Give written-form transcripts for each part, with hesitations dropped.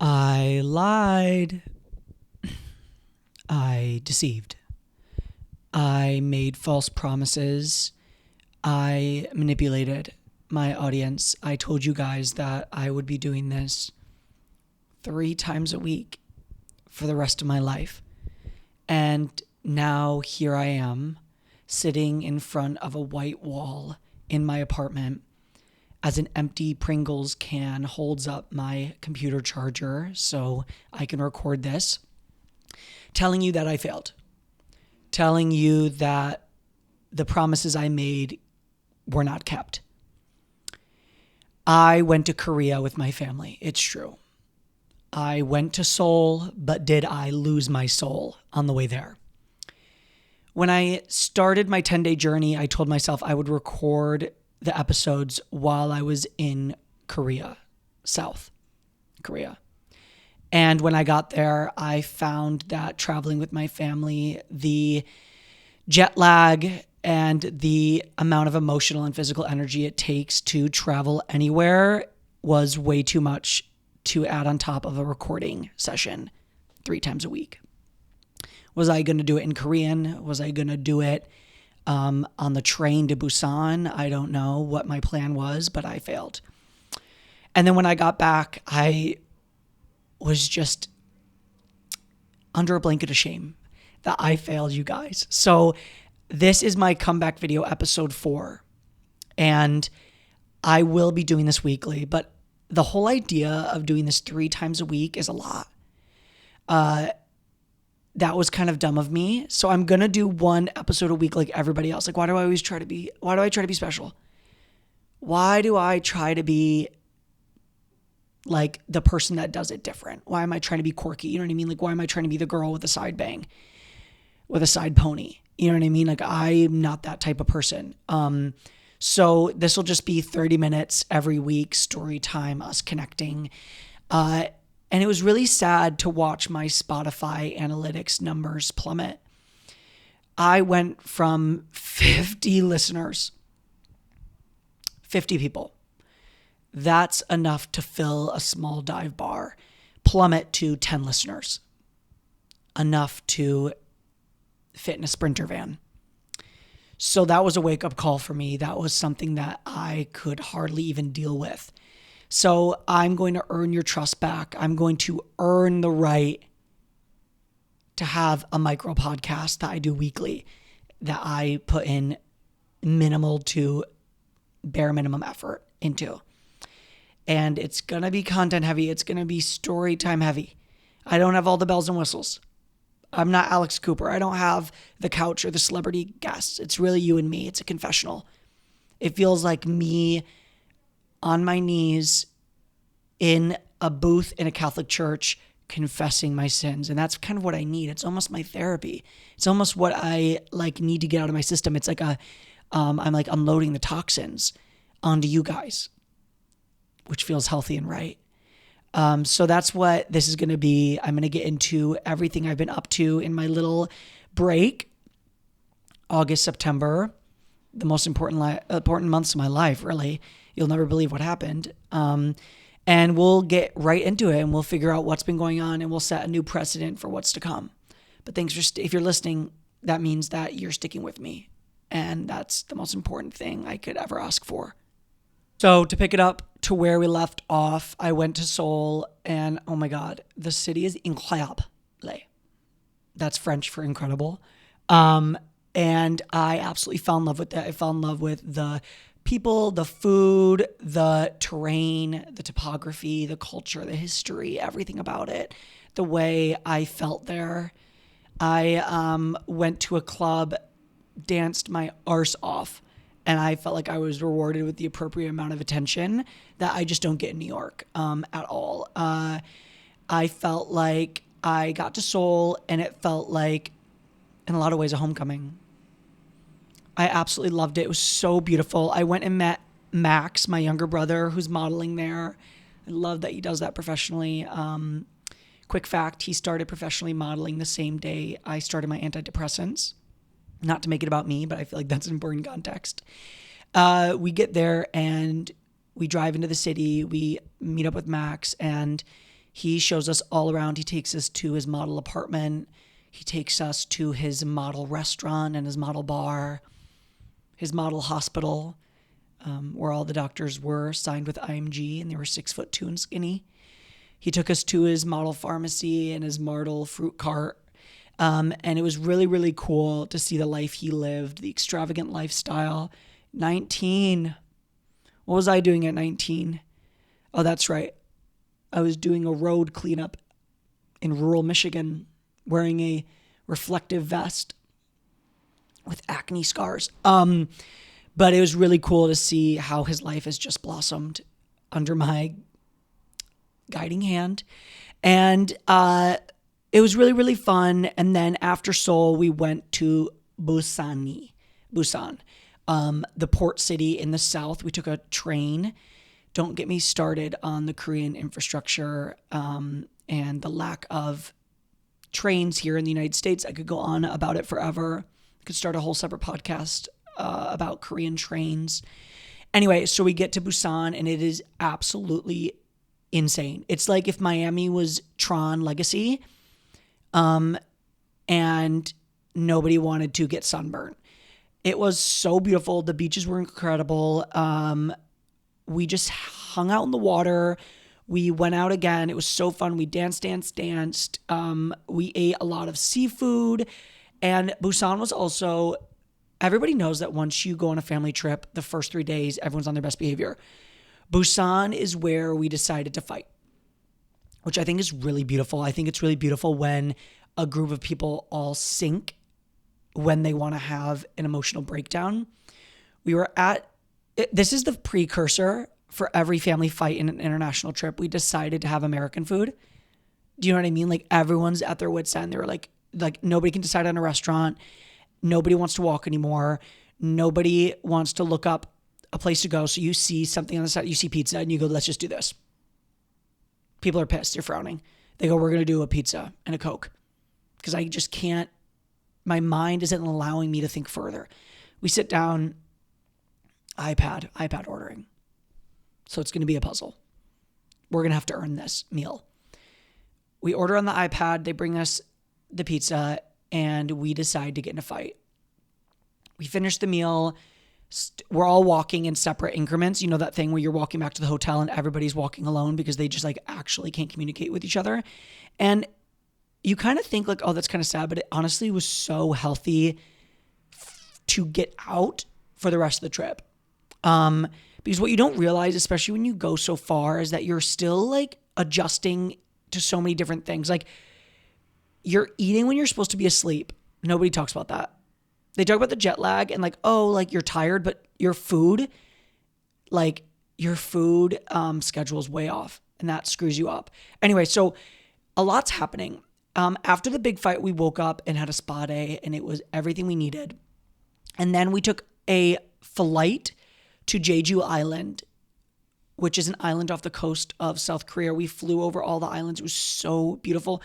I lied. I deceived. I made false promises. I manipulated my audience. I told you guys that I would be doing this 3 times a week for the rest of my life. And now here I am, sitting in front of a white wall in my apartment as an empty Pringles can holds up my computer charger so I can record this, telling you that I failed, telling you that the promises I made were not kept. I went to Korea with my family. It's true. I went to Seoul, but did I lose my soul on the way there? When I started my 10-day journey, I told myself I would record the episodes while I was in Korea, South Korea. And when I got there, I found that traveling with my family, the jet lag and the amount of emotional and physical energy it takes to travel anywhere was way too much to add on top of a recording session 3 times a week. Was I going to do it in Korean? Was I going to do it on the train to Busan? I don't know what my plan was, but I failed. And then when I got back, I was just under a blanket of shame that I failed you guys. So this is my comeback video, episode 4. And I will be doing this weekly, but the whole idea of doing this 3 times a week is a lot. That was kind of dumb of me. So I'm going to do 1 episode a week like everybody else. Like, why do I try to be special? Why do I try to be like the person that does it different? Why am I trying to be quirky? You know what I mean? Like, why am I trying to be the girl with a side bang, with a side pony? You know what I mean? Like, I'm not that type of person. So this will just be 30 minutes every week, story time, us connecting. And it was really sad to watch my Spotify analytics numbers plummet. I went from 50 listeners, 50 people. That's enough to fill a small dive bar, plummet to 10 listeners, enough to fit in a Sprinter van. So that was a wake-up call for me. That was something that I could hardly even deal with. So I'm going to earn your trust back. I'm going to earn the right to have a micro podcast that I do weekly, that I put in minimal to bare minimum effort into. And it's going to be content heavy. It's going to be story time heavy. I don't have all the bells and whistles. I'm not Alex Cooper. I don't have the couch or the celebrity guests. It's really you and me. It's a confessional. It feels like me on my knees in a booth in a Catholic church confessing my sins. And that's kind of what I need. It's almost my therapy. It's almost what I need to get out of my system. It's like I'm like unloading the toxins onto you guys, which feels healthy and right. So that's what this is going to be. I'm going to get into everything I've been up to in my little break. August, September, the most important months of my life, really. You'll never believe what happened. And we'll get right into it and we'll figure out what's been going on and we'll set a new precedent for what's to come. But thanks for, if you're listening, that means that you're sticking with me. And that's the most important thing I could ever ask for. So to pick it up to where we left off, I went to Seoul and oh my God, the city is incroyable. That's French for incredible. And I absolutely fell in love with that. I fell in love with the people, the food, the terrain, the topography, the culture, the history, everything about it, the way I felt there. I went to a club, danced my arse off, and I felt like I was rewarded with the appropriate amount of attention that I just don't get in New York at all. I felt like I got to Seoul and it felt like, in a lot of ways, a homecoming. I absolutely loved it. It was so beautiful. I went and met Max, my younger brother, who's modeling there. I love that he does that professionally. Quick fact, he started professionally modeling the same day I started my antidepressants. Not to make it about me, but I feel like that's an important context. We get there and we drive into the city. We meet up with Max and He shows us all around. He takes us to his model apartment. He takes us to his model restaurant and his model bar, his model hospital, where all the doctors were signed with IMG and they were 6'2" and skinny. He took us to his model pharmacy and his model fruit cart. And it was really, really cool to see the life he lived, the extravagant lifestyle. 19. What was I doing at 19? Oh, that's right. I was doing a road cleanup in rural Michigan, wearing a reflective vest with acne scars. But it was really cool to see how his life has just blossomed under my guiding hand. And it was really, really fun. And then after Seoul, we went to Busan, the port city in the south. We took a train. Don't get me started on the Korean infrastructure and the lack of trains here in the United States. I could go on about it forever. I could start a whole separate podcast about Korean trains. Anyway, so we get to Busan and it is absolutely insane. It's like if Miami was Tron Legacy, and nobody wanted to get sunburned. It was so beautiful. The beaches were incredible. We just hung out in the water. We went out again. It was so fun. We danced. We ate a lot of seafood. And Busan was also, everybody knows that once you go on a family trip, the first 3 days, everyone's on their best behavior. Busan is where we decided to fight, which I think is really beautiful. I think it's really beautiful when a group of people all sync when they want to have an emotional breakdown. This is the precursor for every family fight in an international trip. We decided to have American food. Do you know what I mean? Like everyone's at their wits' end. They were like nobody can decide on a restaurant. Nobody wants to walk anymore. Nobody wants to look up a place to go. So you see something on the side, you see pizza and you go, let's just do this. People are pissed. They're frowning. They go, we're going to do a pizza and a Coke. Because I just can't, my mind isn't allowing me to think further. We sit down, iPad ordering. So it's going to be a puzzle. We're going to have to earn this meal. We order on the iPad. They bring us the pizza and we decide to get in a fight. We finish the meal. We're all walking in separate increments. You know that thing where you're walking back to the hotel and everybody's walking alone because they just like actually can't communicate with each other. And you kind of think like, oh, that's kind of sad, but it honestly was so healthy to get out for the rest of the trip. Because what you don't realize, especially when you go so far, is that you're still like adjusting to so many different things. Like you're eating when you're supposed to be asleep. Nobody talks about that. They talk about the jet lag and like, oh, like you're tired, but your food schedule is way off and that screws you up. Anyway, so a lot's happening. After the big fight, we woke up and had a spa day and it was everything we needed. And then we took a flight to Jeju Island, which is an island off the coast of South Korea. We flew over all the islands. It was so beautiful.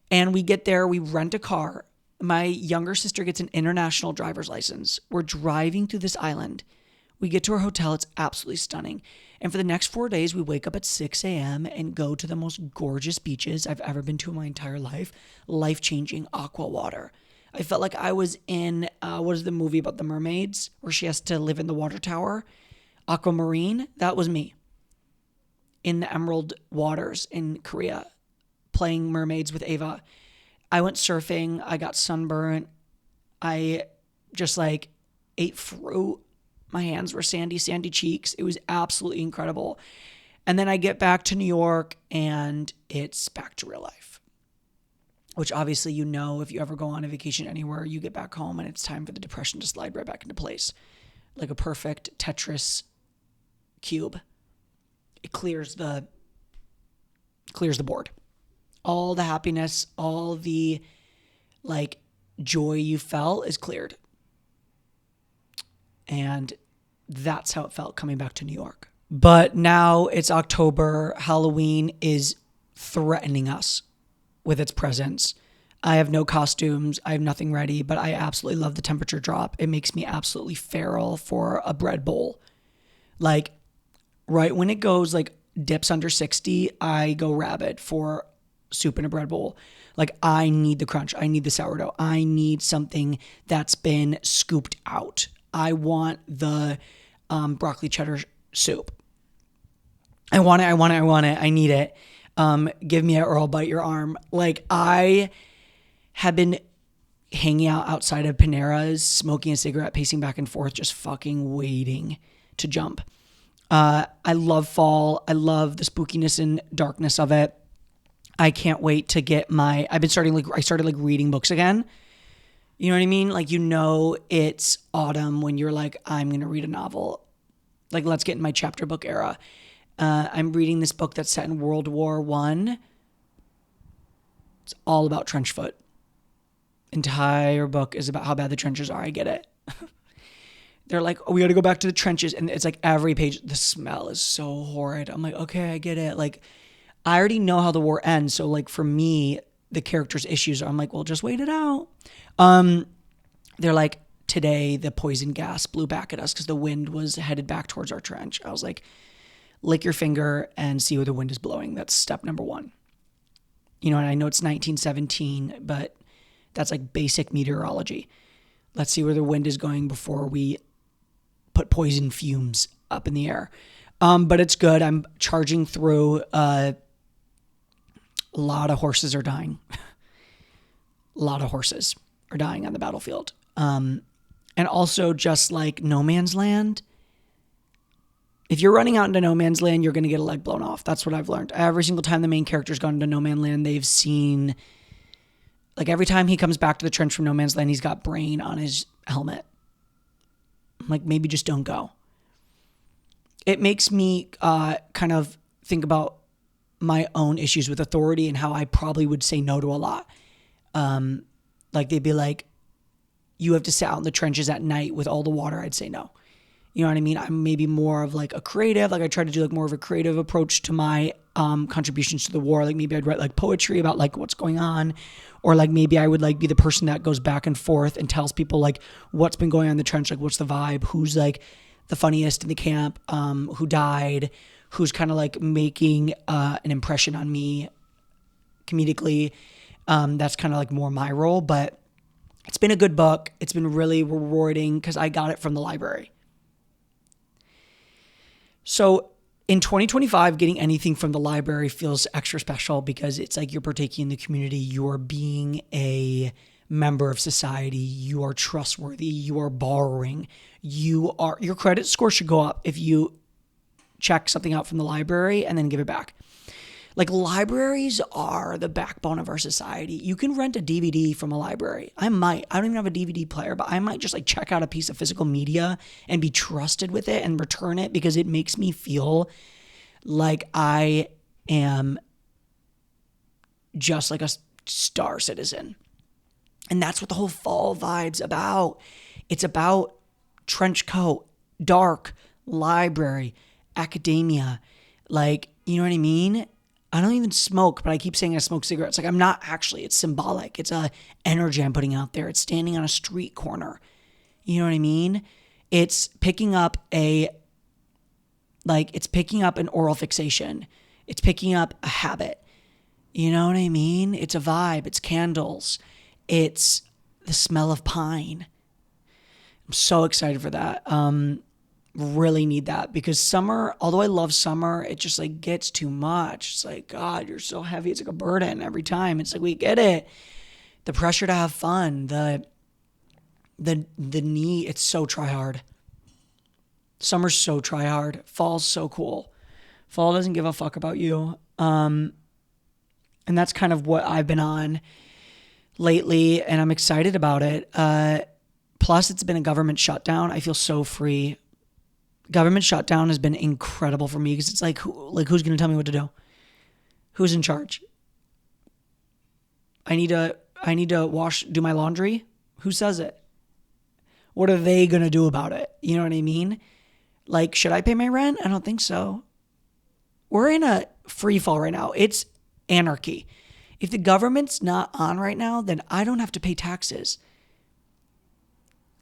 And we get there, we rent a car. My younger sister gets an international driver's license. We're driving through this island. We get to our hotel. It's absolutely stunning. And for the next 4 days, we wake up at 6 a.m. and go to the most gorgeous beaches I've ever been to in my entire life. Life-changing aqua water. I felt like I was in, what is the movie about the mermaids where she has to live in the water tower? Aquamarine. That was me in the emerald waters in Korea playing mermaids with Ava. I went surfing. I got sunburnt. I just like ate fruit. My hands were sandy cheeks. It was absolutely incredible. And then I get back to New York and it's back to real life, which obviously, you know, if you ever go on a vacation anywhere, you get back home and it's time for the depression to slide right back into place. Like a perfect Tetris cube. It clears the board. All the happiness, all the like joy you felt is cleared. And that's how it felt coming back to New York. But now it's October. Halloween is threatening us with its presence. I have no costumes. I have nothing ready, but I absolutely love the temperature drop. It makes me absolutely feral for a bread bowl. Like right when it goes like dips under 60, I go rabid for soup in a bread bowl. Like, I need the crunch. I need the sourdough. I need something that's been scooped out. I want the broccoli cheddar soup. I want it. I need it. Give me it or I'll bite your arm. Like, I have been hanging out outside of Panera's, smoking a cigarette, pacing back and forth, just fucking waiting to jump. I love fall. I love the spookiness and darkness of it. I can't wait to get I started reading books again. You know what I mean? Like, it's autumn when you're like, I'm going to read a novel. Like, let's get in my chapter book era. I'm reading this book that's set in World War I. It's all about trench foot. Entire book is about how bad the trenches are. I get it. They're like, oh, we got to go back to the trenches. And it's like every page, the smell is so horrid. I'm like, okay, I get it. Like, I already know how the war ends. So, like, for me, the character's issues are, I'm like, well, just wait it out. They're like, today the poison gas blew back at us because the wind was headed back towards our trench. I was like, lick your finger and see where the wind is blowing. That's step number one. And I know it's 1917, but that's like basic meteorology. Let's see where the wind is going before we put poison fumes up in the air. But it's good. I'm charging through. A lot of horses are dying. A lot of horses are dying on the battlefield. And also, just like no man's land, if you're running out into no man's land, you're going to get a leg blown off. That's what I've learned. Every single time the main character's gone into no man's land, they've seen, like, every time he comes back to the trench from no man's land, he's got brain on his helmet. I'm like, maybe just don't go. It makes me kind of think about my own issues with authority and how I probably would say no to a lot. Like, they'd be like, you have to sit out in the trenches at night with all the water. I'd say no. You know what I mean? I'm maybe more of like a creative. Like, I try to do like more of a creative approach to my contributions to the war. Like, maybe I'd write like poetry about like what's going on, or like maybe I would like be the person that goes back and forth and tells people like what's been going on in the trench, like what's the vibe, who's like the funniest in the camp, who died, who's kind of like making an impression on me comedically. That's kind of like more my role, but it's been a good book. It's been really rewarding because I got it from the library. So in 2025, getting anything from the library feels extra special because it's like you're partaking in the community. You're being a member of society. You are trustworthy. You are borrowing. Your credit score should go up if you check something out from the library and then give it back. Like, libraries are the backbone of our society. You can rent a DVD from a library. I don't even have a DVD player, but I might just like check out a piece of physical media and be trusted with it and return it because it makes me feel like I am just like a star citizen. And that's what the whole fall vibe's about. It's about trench coat, dark, library, academia. Like, you know what I mean? I don't even smoke, but I keep saying I smoke cigarettes. Like, I'm not actually. It's symbolic. It's a energy I'm putting out there. It's standing on a street corner. You know what I mean? It's picking up an oral fixation. It's picking up a habit. You know what I mean? It's a vibe. It's candles. It's the smell of pine. I'm so excited for that. Really need that because summer, although I love summer, it just like gets too much. It's like, God, you're so heavy. It's like a burden every time. It's like, we get it. The pressure to have fun, the need, it's so try hard. Summer's so try hard. Fall's so cool. Fall doesn't give a fuck about you. And that's kind of what I've been on lately, and I'm excited about it. Plus, it's been a government shutdown. I feel so free. Government shutdown has been incredible for me because it's like, who's going to tell me what to do? Who's in charge? I need to do my laundry. Who says it? What are they going to do about it? You know what I mean? Like, should I pay my rent? I don't think so. We're in a free fall right now. It's anarchy. If the government's not on right now, then I don't have to pay taxes.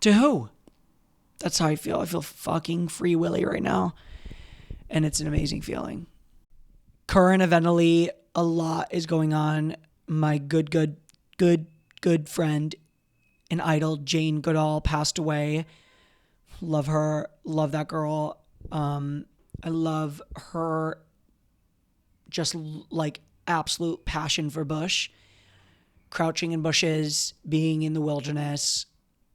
To who? That's how I feel. I feel fucking free willy right now. And it's an amazing feeling. current eventally, a lot is going on. My good friend and idol, Jane Goodall, passed away. Love her. Love that girl. I love her just like absolute passion for bush. Crouching in bushes, being in the wilderness,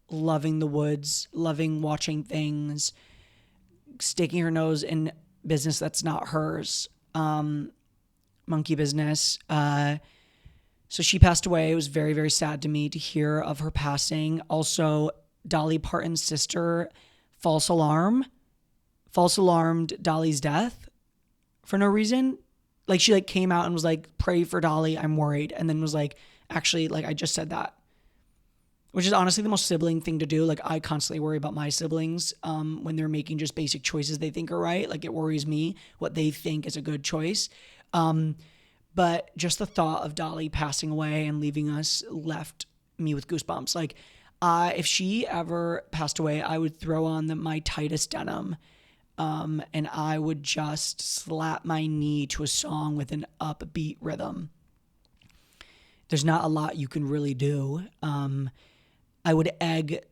loving the woods, loving watching things, sticking her nose in business that's not hers. Monkey business. So she passed away. It was very, very sad to me to hear of her passing. Also, Dolly Parton's sister false alarmed Dolly's death for no reason. Like she like came out and was like, pray for Dolly, I'm worried. And then was like, actually, like I just said that. Which is honestly the most sibling thing to do. Like I constantly worry about my siblings when they're making just basic choices they think are right. Like it worries me what they think is a good choice. But just the thought of Dolly passing away and leaving us left me with goosebumps. Like if she ever passed away, I would throw on my tightest denim and I would just slap my knee to a song with an upbeat rhythm. There's not a lot you can really do. I would egg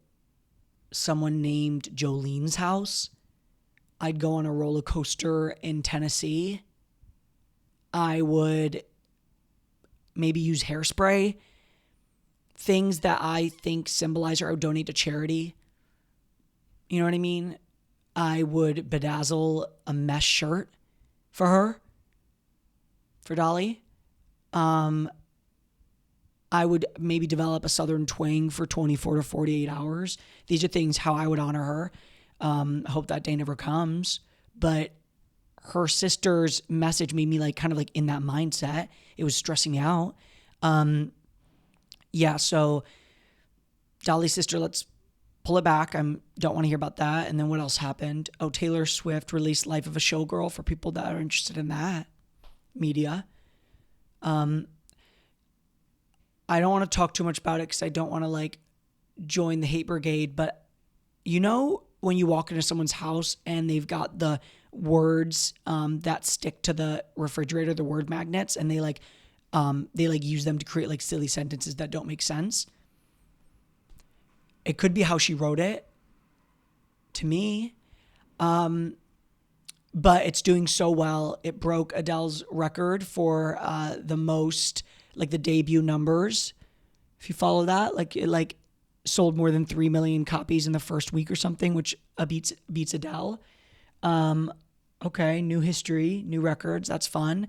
someone named Jolene's house. I'd go on a roller coaster in Tennessee. I would maybe use hairspray. Things that I think symbolize or I would donate to charity. You know what I mean? I would bedazzle a mesh shirt for her, for Dolly. I would maybe develop a Southern twang for 24 to 48 hours. These are things how I would honor her. I hope that day never comes. But her sister's message made me like kind of like in that mindset. It was stressing me out. So Dolly's sister, let's pull it back. I don't want to hear about that. And then what else happened? Oh, Taylor Swift released Life of a Showgirl for people that are interested in that media. I don't want to talk too much about it because I don't want to like join the hate brigade. But you know when you walk into someone's house and they've got the words that stick to the refrigerator, the word magnets, and they use them to create like silly sentences that don't make sense. It could be how she wrote it to me. But it's doing so well. It broke Adele's record for the most, like the debut numbers. If you follow that, like it like sold more than 3 million copies in the first week or something, which beats Adele. Okay, new history, new records. That's fun.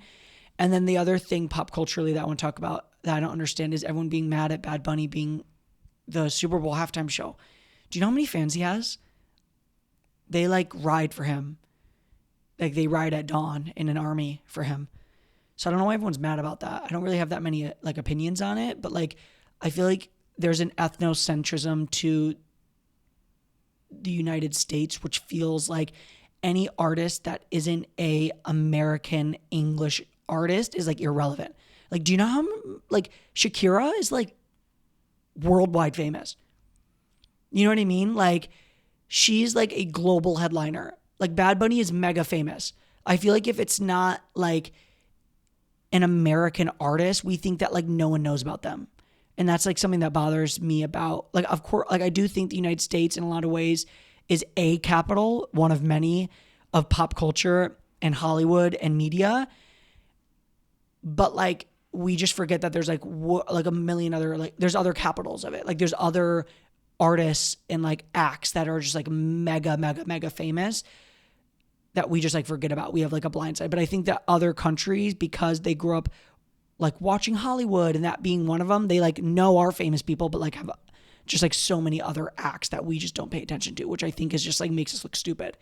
And then the other thing pop culturally that I want to talk about that I don't understand is everyone being mad at Bad Bunny being the Super Bowl halftime show. Do you know how many fans he has? They like ride for him. Like they ride at dawn in an army for him. So I don't know why everyone's mad about that. I don't really have that many like opinions on it, but like I feel like there's an ethnocentrism to the United States, which feels like any artist that isn't a American English artist is like irrelevant. Like, do you know how like Shakira is like worldwide famous? You know what I mean? Like she's like a global headliner. Like Bad Bunny is mega famous. I feel like if it's not like an American artist, we think that like no one knows about them. And that's like something that bothers me about, like, of course, like I do think the United States in a lot of ways is a capital, one of many of pop culture and Hollywood and media. But like, we just forget that there's like a million other, like there's other capitals of it. Like there's other artists and like acts that are just like mega famous that we just like forget about. We have like a blind side. But I think that other countries, because they grew up like watching Hollywood and that being one of them, they like know our famous people, but like have just like so many other acts that we just don't pay attention to, which I think is just like makes us look stupid.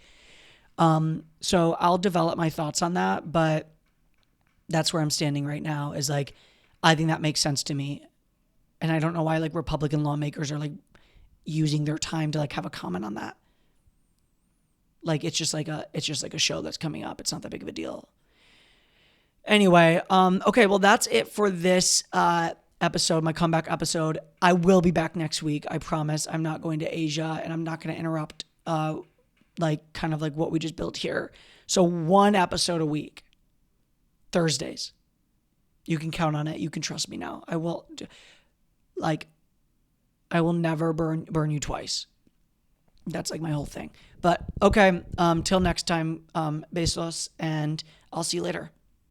So I'll develop my thoughts on that, but that's where I'm standing right now is like, I think that makes sense to me. And I don't know why like Republican lawmakers are like using their time to like have a comment on that. Like, it's just like a show that's coming up. It's not that big of a deal. Anyway, okay, well, that's it for this episode, my comeback episode. I will be back next week. I promise. I'm not going to Asia, and I'm not going to interrupt like kind of like what we just built here. So 1 episode a week. Thursdays. You can count on it. You can trust me now. I will never burn you twice. That's like my whole thing. But okay, till next time, besos, and I'll see you later.